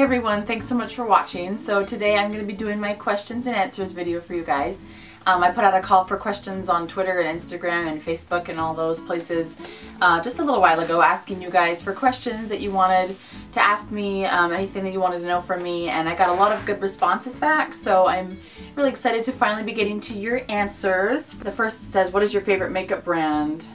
everyone, thanks so much for watching. So today I'm going to be doing my questions and answers video for you guys. I put out a call for questions on Twitter and Instagram and Facebook and all those places just a little while ago, asking you guys for questions that you wanted to ask me, anything that you wanted to know from me, and I got a lot of good responses back, so I'm really excited to finally be getting to your answers. The first says, what is your favorite makeup brand?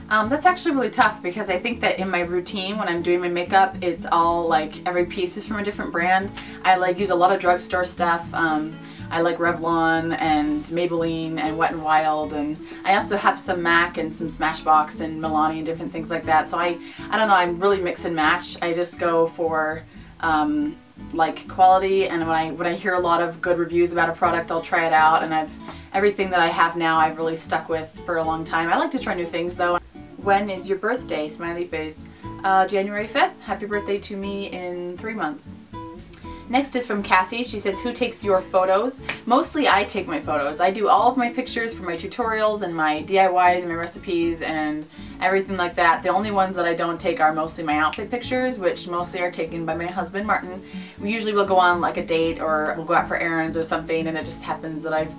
That's actually really tough because I think that in my routine when I'm doing my makeup, it's all like every piece is from a different brand. I use a lot of drugstore stuff. I like Revlon and Maybelline and Wet n Wild, and I also have some MAC and some Smashbox and Milani and different things like that. So I don't know, I'm really mix and match. I just go for like quality, and when I hear a lot of good reviews about a product, I'll try it out, and everything that I have now I've really stuck with for a long time. I like to try new things though. When is your birthday? Smiley face. January 5th. Happy birthday to me in 3 months. Next is from Cassie. She says, who takes your photos? Mostly I take my photos. I do all of my pictures for my tutorials and my DIYs and my recipes and everything like that. The only ones that I don't take are mostly my outfit pictures, which mostly are taken by my husband Martin. We usually will go on like a date, or we'll go out for errands or something, and it just happens that I've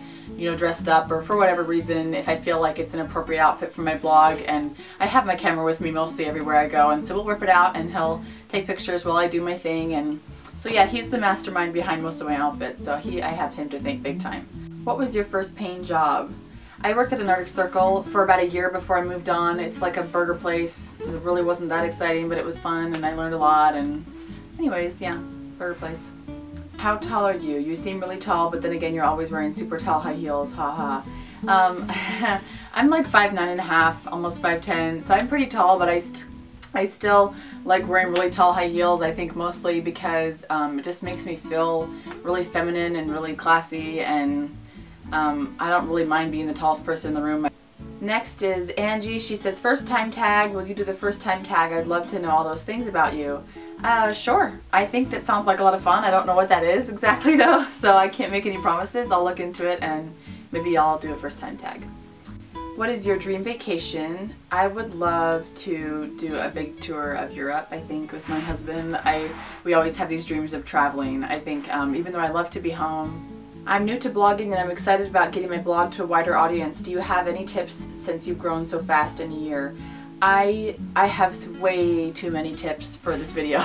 dressed up, or for whatever reason, if I feel like it's an appropriate outfit for my blog, and I have my camera with me mostly everywhere I go, and so we'll whip it out and he'll take pictures while I do my thing. And so yeah, he's the mastermind behind most of my outfits, so I have him to thank big time. What was your first paying job? I worked at an Arctic Circle for about a year before I moved on. It's like a burger place. It really wasn't that exciting, but it was fun and I learned a lot, and anyways, yeah, burger place. How tall are you? You seem really tall, but then again, you're always wearing super tall high heels, haha. I'm like 5'9½", almost 5'10", so I'm pretty tall, but I still like wearing really tall high heels, I think mostly because it just makes me feel really feminine and really classy, and I don't really mind being the tallest person in the room. Next is Angie. She says, first time tag, will you do the first time tag? I'd love to know all those things about you. Sure. I think that sounds like a lot of fun. I don't know what that is exactly though, so I can't make any promises. I'll look into it and maybe I'll do a first time tag. What is your dream vacation? I would love to do a big tour of Europe, I think, with my husband. We always have these dreams of traveling. I think even though I love to be home. I'm new to blogging and I'm excited about getting my blog to a wider audience. Do you have any tips since you've grown so fast in a year? I have way too many tips for this video.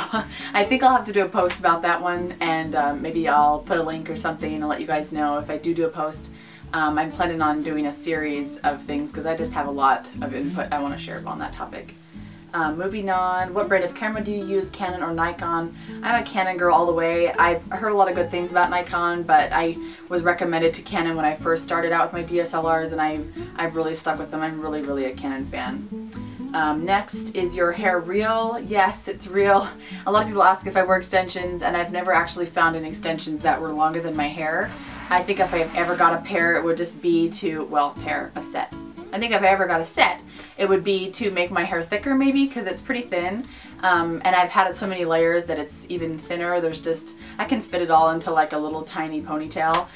I think I'll have to do a post about that one, and maybe I'll put a link or something and let you guys know if I do a post. I'm planning on doing a series of things because I just have a lot of input I want to share on that topic. Moving on, what brand of camera do you use, Canon or Nikon? I'm a Canon girl all the way. I've heard a lot of good things about Nikon, but I was recommended to Canon when I first started out with my DSLRs, and I've really stuck with them. I'm really a Canon fan. Next, is your hair real? Yes, it's real. A lot of people ask if I wear extensions, and I've never actually found any extensions that were longer than my hair. I think if I ever got a pair, it would just be to, well, a set. I think if I ever got a set, it would be to make my hair thicker maybe, because it's pretty thin. And I've had so many layers that it's even thinner. I can fit it all into like a little tiny ponytail.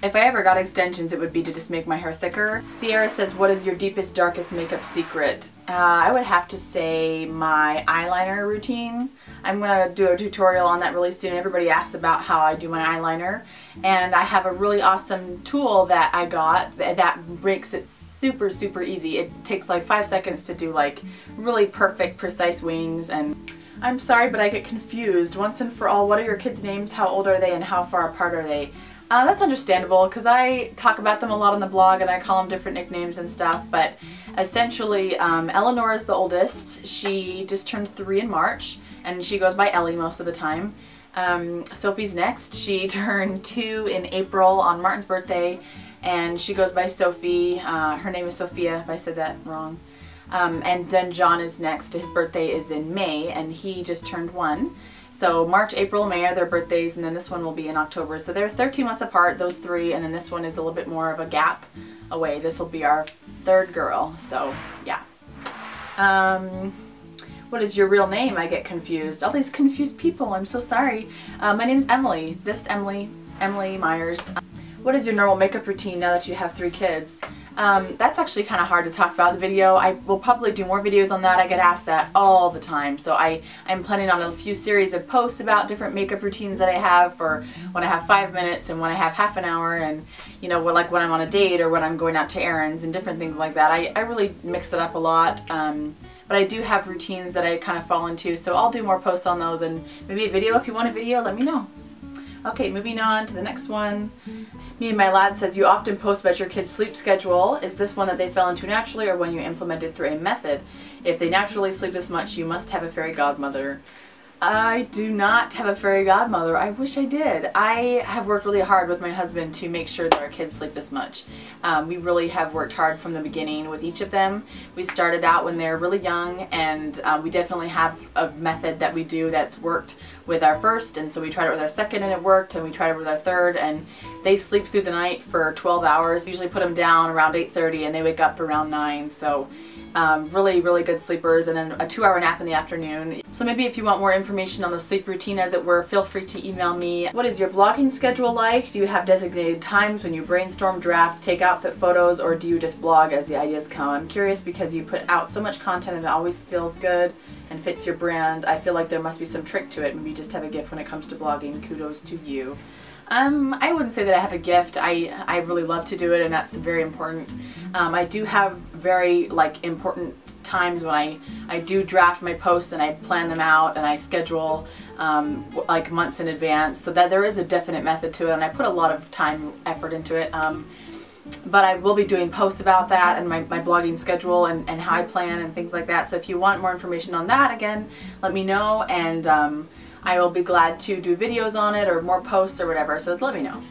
If I ever got extensions, it would be to just make my hair thicker. Sierra says, what is your deepest, darkest makeup secret? I would have to say my eyeliner routine. I'm going to do a tutorial on that really soon. Everybody asks about how I do my eyeliner, and I have a really awesome tool that I got that makes it super easy. It takes like 5 seconds to do like really perfect, precise wings. And I'm sorry, but I get confused. Once and for all, what are your kids' names? How old are they and how far apart are they? That's understandable because I talk about them a lot on the blog and I call them different nicknames and stuff, but essentially Eleanor is the oldest. She just turned 3 in March and she goes by Ellie most of the time. Sophie's next. She turned 2 in April on Martin's birthday, and she goes by Sophie. Her name is Sophia, if I said that wrong. And then John is next. His birthday is in May and he just turned 1. So March, April, May are their birthdays, and then this one will be in October. So they're 13 months apart, those 3, and then this one is a little bit more of a gap away. This will be our 3rd girl, so yeah. What is your real name? I get confused. All these confused people, I'm so sorry. My name is Emily, just Emily Myers. What is your normal makeup routine now that you have 3 kids? That's actually kind of hard to talk about in the video. I will probably do more videos on that. I get asked that all the time. So I'm planning on a few series of posts about different makeup routines that I have for when I have 5 minutes and when I have half an hour, and you know, like when I'm on a date or when I'm going out to errands and different things like that. I really mix it up a lot. But I do have routines that I kind of fall into, so I'll do more posts on those, and maybe a video. If you want a video, let me know. Okay, moving on to the next one. Me and My Lad says, you often post about your kids' sleep schedule. Is this one that they fell into naturally or one you implemented through a method? If they naturally sleep this much, you must have a fairy godmother. I do not have a fairy godmother. I wish I did. I have worked really hard with my husband to make sure that our kids sleep this much. We really have worked hard from the beginning with each of them. We started out when they're really young, and we definitely have a method that we do that's worked with our first, and so we tried it with our second and it worked, and we tried it with our third, and they sleep through the night for 12 hours. Usually put them down around 8:30 and they wake up around 9, so really good sleepers, and then a 2-hour nap in the afternoon. So maybe if you want more information on the sleep routine, as it were, feel free to email me. What is your blogging schedule like? Do you have designated times when you brainstorm, draft, take outfit photos, or do you just blog as the ideas come? I'm curious because you put out so much content and it always feels good and fits your brand. I feel like there must be some trick to it. Maybe you just have a gift when it comes to blogging. Kudos to you. I wouldn't say that I have a gift. I really love to do it, and that's very important. I do have very important times when I do draft my posts and I plan them out and I schedule like months in advance, so that there is a definite method to it, and I put a lot of time, effort into it. But I will be doing posts about that and my blogging schedule and how I plan and things like that. So if you want more information on that, again, let me know, and I will be glad to do videos on it or more posts or whatever, so let me know.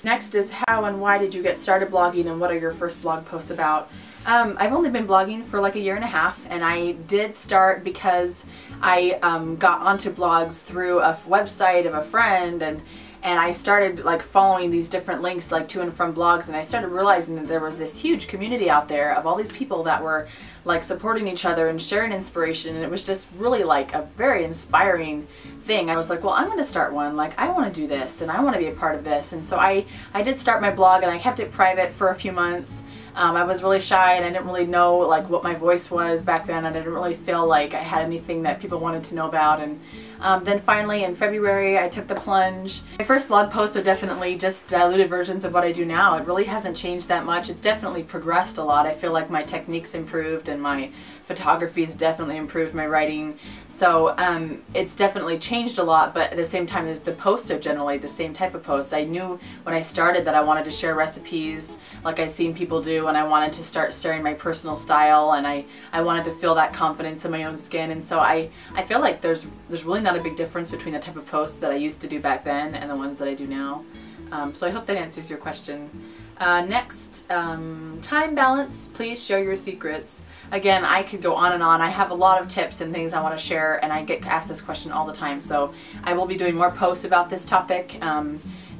Next is, how and why did you get started blogging, and what are your first blog posts about? I've only been blogging for like 1.5 years, and I did start because I got onto blogs through a website of a friend, and I started like following these different links like to and from blogs, and I started realizing that there was this huge community out there of all these people that were like supporting each other and sharing inspiration, and it was just really like a very inspiring thing. I was like, well, I'm going to start one. Like, I want to do this and I want to be a part of this. And so I did start my blog, and I kept it private for a few months. I was really shy, and I didn't really know like what my voice was back then, and I didn't really feel like I had anything that people wanted to know about. And then finally in February I took the plunge. My first blog posts are definitely just diluted versions of what I do now. It really hasn't changed that much. It's definitely progressed a lot. I feel like my techniques improved, and my photography has definitely improved, my writing. So it's definitely changed a lot, but at the same time, the posts are generally the same type of posts. I knew when I started that I wanted to share recipes like I've seen people do, and I wanted to start sharing my personal style, and I wanted to feel that confidence in my own skin. And so I feel like there's really not a big difference between the type of posts that I used to do back then and the ones that I do now. So I hope that answers your question. Next, time balance. Please share your secrets. Again, I could go on and on. I have a lot of tips and things I want to share, and I get asked this question all the time. So I will be doing more posts about this topic, you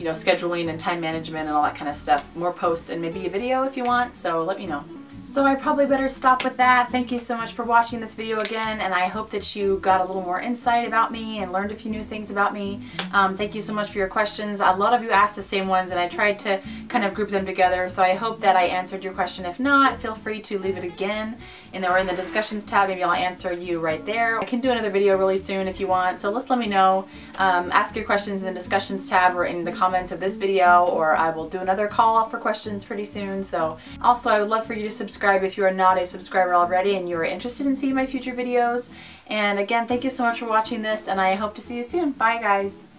know, scheduling and time management and all that kind of stuff. More posts and maybe a video if you want, so let me know. So I probably better stop with that. Thank you so much for watching this video again, and I hope that you got a little more insight about me and learned a few new things about me. Thank you so much for your questions. A lot of you asked the same ones, and I tried to kind of group them together, so I hope that I answered your question. If not, feel free to leave it again in the discussions tab. Maybe I'll answer you right there. I can do another video really soon if you want, so let me know. Ask your questions in the discussions tab or in the comments of this video, or I will do another call for questions pretty soon. So also, I would love for you to subscribe if you are not a subscriber already and you are interested in seeing my future videos. And again, thank you so much for watching this, and I hope to see you soon. Bye guys.